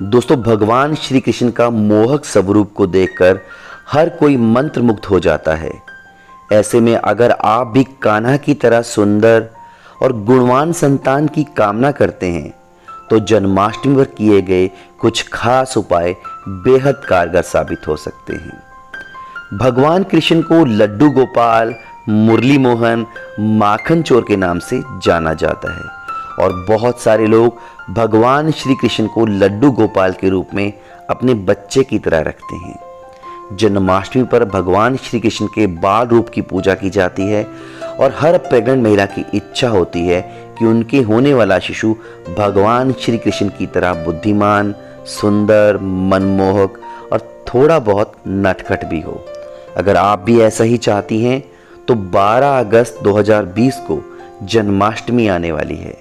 दोस्तों, भगवान श्री कृष्ण का मोहक स्वरूप को देखकर हर कोई मंत्रमुग्ध हो जाता है। ऐसे में अगर आप भी कान्हा की तरह सुंदर और गुणवान संतान की कामना करते हैं तो जन्माष्टमी पर किए गए कुछ खास उपाय बेहद कारगर साबित हो सकते हैं। भगवान कृष्ण को लड्डू गोपाल, मुरली मोहन, माखन चोर के नाम से जाना जाता है और बहुत सारे लोग भगवान श्री कृष्ण को लड्डू गोपाल के रूप में अपने बच्चे की तरह रखते हैं। जन्माष्टमी पर भगवान श्री कृष्ण के बाल रूप की पूजा की जाती है और हर प्रेग्नेंट महिला की इच्छा होती है कि उनके होने वाला शिशु भगवान श्री कृष्ण की तरह बुद्धिमान, सुंदर, मनमोहक और थोड़ा बहुत नटखट भी हो। अगर आप भी ऐसा ही चाहती हैं तो 12 अगस्त 2020 को जन्माष्टमी आने वाली है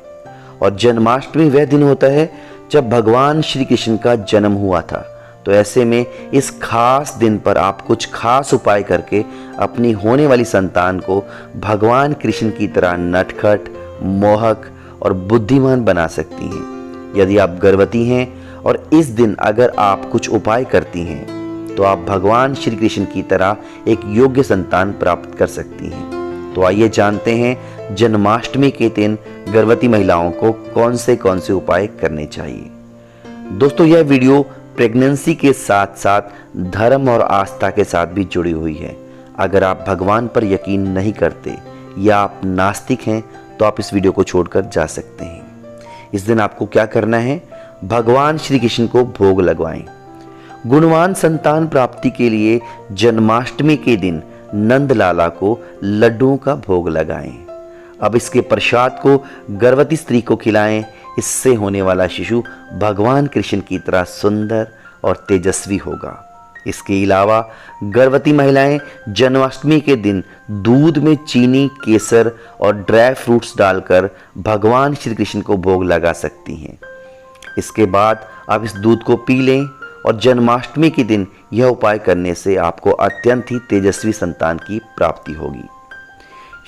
और जन्माष्टमी वह दिन होता है जब भगवान श्री कृष्ण का जन्म हुआ था। तो ऐसे में इस खास दिन पर आप कुछ खास उपाय करके अपनी होने वाली संतान को भगवान कृष्ण की तरह नटखट, मोहक और बुद्धिमान बना सकती हैं। यदि आप गर्भवती हैं और इस दिन अगर आप कुछ उपाय करती हैं तो आप भगवान श्री कृष्ण की तरह एक योग्य संतान प्राप्त कर सकती हैं। तो आइए जानते हैं जन्माष्टमी के दिन गर्भवती महिलाओं को कौन से उपाय करने चाहिए। दोस्तों, यह वीडियो प्रेगनेंसी के साथ साथ धर्म और आस्था के साथ भी जुड़ी हुई है। अगर आप भगवान पर यकीन नहीं करते या आप नास्तिक हैं तो आप इस वीडियो को छोड़कर जा सकते हैं। इस दिन आपको क्या करना है? भगवान श्री कृष्ण को भोग लगवाएं। गुणवान संतान प्राप्ति के लिए जन्माष्टमी के दिन नंद लाला को लड्डुओं का भोग लगाएं। अब इसके प्रसाद को गर्भवती स्त्री को खिलाएं। इससे होने वाला शिशु भगवान कृष्ण की तरह सुंदर और तेजस्वी होगा। इसके अलावा गर्भवती महिलाएं जन्माष्टमी के दिन दूध में चीनी, केसर और ड्राई फ्रूट्स डालकर भगवान श्री कृष्ण को भोग लगा सकती हैं। इसके बाद आप इस दूध को पी लें और जन्माष्टमी के दिन यह उपाय करने से आपको अत्यंत ही तेजस्वी संतान की प्राप्ति होगी।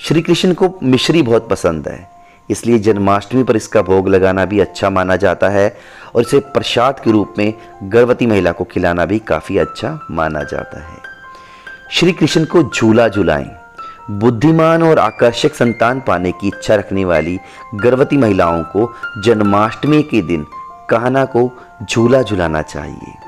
श्री कृष्ण को मिश्री बहुत पसंद है, इसलिए जन्माष्टमी पर इसका भोग लगाना भी अच्छा माना जाता है और इसे प्रसाद के रूप में गर्भवती महिला को खिलाना भी काफ़ी अच्छा माना जाता है। श्री कृष्ण को झूला झुलाएं। बुद्धिमान और आकर्षक संतान पाने की इच्छा रखने वाली गर्भवती महिलाओं को जन्माष्टमी के दिन कान्हा को झूला झुलाना चाहिए।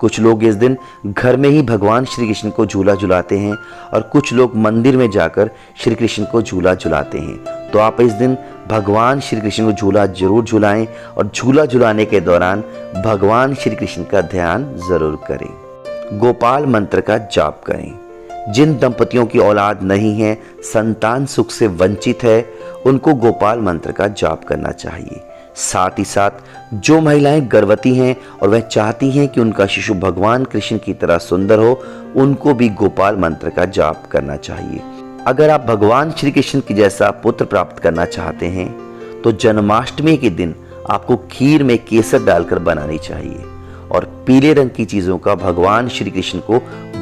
कुछ लोग इस दिन घर में ही भगवान श्री कृष्ण को झूला झुलाते हैं और कुछ लोग मंदिर में जाकर श्री कृष्ण को झूला झुलाते हैं। तो आप इस दिन भगवान श्री कृष्ण को झूला जरूर झुलाएं और झूला झुलाने के दौरान भगवान श्री कृष्ण का ध्यान जरूर करें। गोपाल मंत्र का जाप करें। जिन दंपतियों की औलाद नहीं है, संतान सुख से वंचित है, उनको गोपाल मंत्र का जाप करना चाहिए। साथ ही साथ जो महिलाएं गर्भवती हैं और वह चाहती हैं कि उनका शिशु भगवान कृष्ण की तरह सुंदर हो, उनको भी गोपाल मंत्र का जाप करना चाहिए। अगर आप भगवान श्री कृष्ण की जैसा पुत्र प्राप्त करना चाहते हैं तो जन्माष्टमी के दिन आपको खीर में केसर डालकर बनानी चाहिए और पीले रंग की चीजों का भगवान श्री कृष्ण को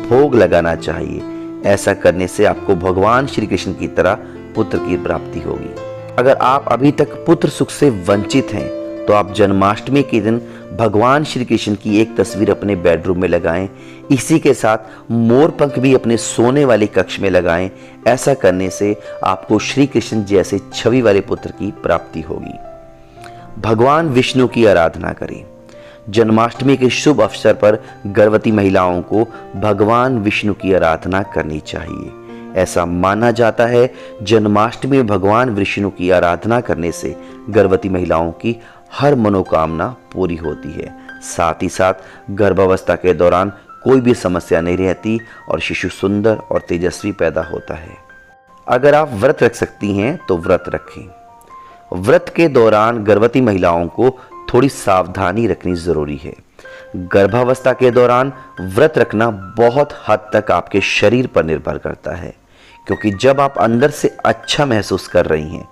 भोग लगाना चाहिए। ऐसा करने से आपको भगवान श्री कृष्ण की तरह पुत्र की प्राप्ति होगी। अगर आप अभी तक पुत्र सुख से वंचित हैं तो आप जन्माष्टमी के दिन भगवान श्री कृष्ण की एक तस्वीर अपने बेडरूम में लगाएं। इसी के साथ मोर पंख भी अपने सोने वाले कक्ष में लगाएं। ऐसा करने से आपको श्री कृष्ण जैसे छवि वाले पुत्र की प्राप्ति होगी। भगवान विष्णु की आराधना करें। जन्माष्टमी के शुभ अवसर पर गर्भवती महिलाओं को भगवान विष्णु की आराधना करनी चाहिए। ऐसा माना जाता है जन्माष्टमी में भगवान विष्णु की आराधना करने से गर्भवती महिलाओं की हर मनोकामना पूरी होती है। साथ ही साथ गर्भावस्था के दौरान कोई भी समस्या नहीं रहती और शिशु सुंदर और तेजस्वी पैदा होता है। अगर आप व्रत रख सकती हैं तो व्रत रखें। व्रत के दौरान गर्भवती महिलाओं को थोड़ी सावधानी रखनी जरूरी है। गर्भावस्था के दौरान व्रत रखना बहुत हद तक आपके शरीर पर निर्भर करता है, क्योंकि जब आप अंदर से अच्छा महसूस कर रही हैं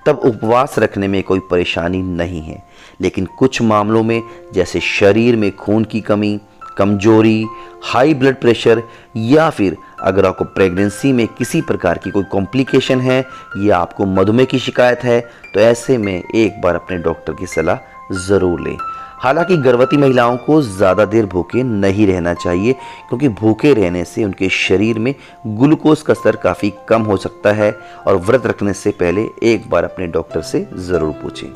तब उपवास रखने में कोई परेशानी नहीं है। लेकिन कुछ मामलों में जैसे शरीर में खून की कमी, कमजोरी, हाई ब्लड प्रेशर या फिर अगर आपको प्रेगनेंसी में किसी प्रकार की कोई कॉम्प्लिकेशन है या आपको मधुमेह की शिकायत है तो ऐसे में एक बार अपने डॉक्टर की सलाह ज़रूर लें। हालांकि गर्भवती महिलाओं को ज़्यादा देर भूखे नहीं रहना चाहिए, क्योंकि भूखे रहने से उनके शरीर में ग्लूकोज का स्तर काफ़ी कम हो सकता है। और व्रत रखने से पहले एक बार अपने डॉक्टर से ज़रूर पूछें।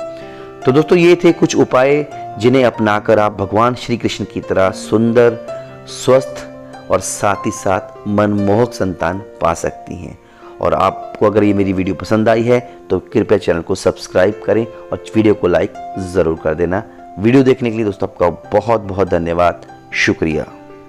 तो दोस्तों, ये थे कुछ उपाय जिन्हें अपनाकर आप भगवान श्री कृष्ण की तरह सुंदर, स्वस्थ और साथ ही साथ मनमोहक संतान पा सकती हैं। और आपको अगर ये मेरी वीडियो पसंद आई है तो कृपया चैनल को सब्सक्राइब करें और वीडियो को लाइक ज़रूर कर देना। वीडियो देखने के लिए दोस्तों आपका बहुत बहुत धन्यवाद, शुक्रिया।